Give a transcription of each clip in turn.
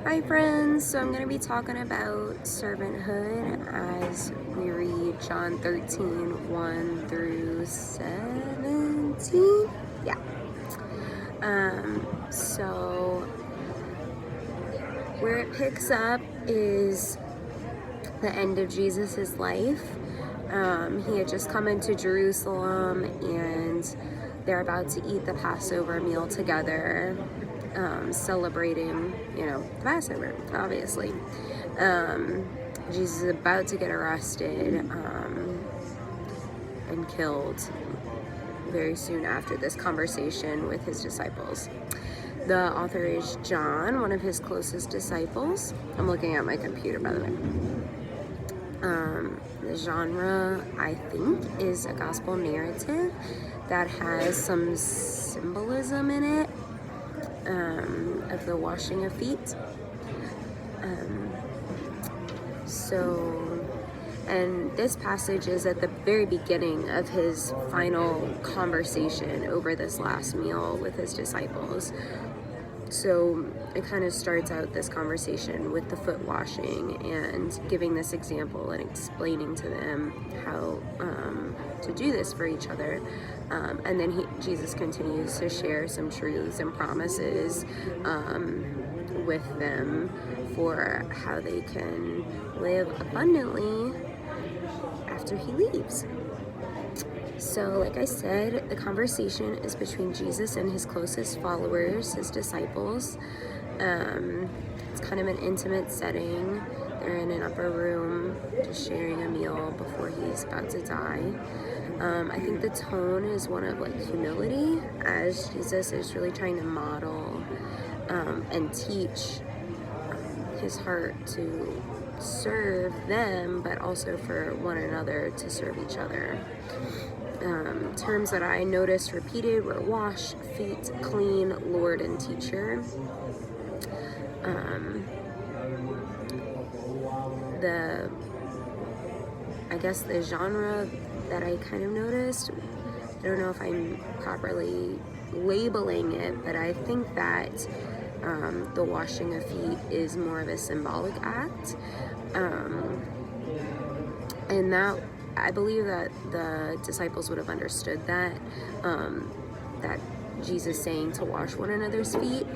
Hi friends, so I'm going to be talking about servanthood as we read John 13, 1 through 17. Yeah. So where it picks up is the end of Jesus's life. He had just come into Jerusalem and they're about to eat the Passover meal together. Celebrating, the Passover, obviously. Jesus is about to get arrested and killed very soon after this conversation with his disciples. The author is John, one of his closest disciples. I'm looking at my computer, by the way. The genre, I think, is a gospel narrative that has some symbolism in it. Of the washing of feet. And this passage is at the very beginning of his final conversation over this last meal with his disciples. So it kind of starts out this conversation with the foot washing and giving this example and explaining to them how to do this for each other. And then Jesus continues to share some truths and promises with them for how they can live abundantly after he leaves. So, like I said, the conversation is between Jesus and his closest followers, his disciples. It's kind of an intimate setting. They're in an upper room, just sharing a meal before he's about to die. I think the tone is one of humility, as Jesus is really trying to model and teach his heart to serve them, but also for one another to serve each other. Terms that I noticed repeated were wash, feet, clean, Lord, and teacher. The genre that I kind of noticed, I don't know if I'm properly labeling it, but I think that the washing of feet is more of a symbolic act. And that I believe that the disciples would have understood that Jesus saying to wash one another's feet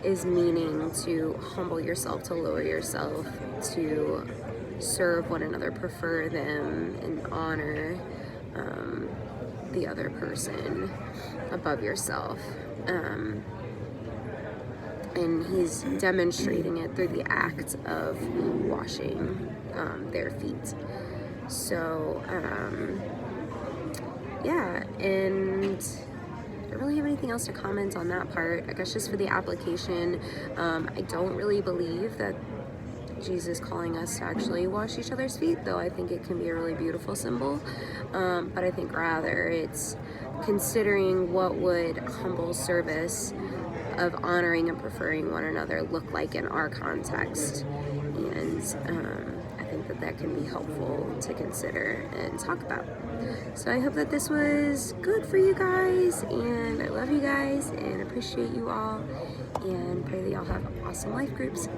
is meaning to humble yourself, to lower yourself, to serve one another, prefer them, and honor the other person above yourself. And he's demonstrating it through the act of washing their feet. So, and I don't really have anything else to comment on that part. I guess just for the application, I don't really believe that Jesus is calling us to actually wash each other's feet, though I think it can be a really beautiful symbol. But I think rather it's considering what would humble service of honoring and preferring one another look like in our context. And I think that can be helpful to consider and talk about. So I hope that this was good for you guys, and I love you guys and appreciate you all, and pray that y'all have awesome life groups.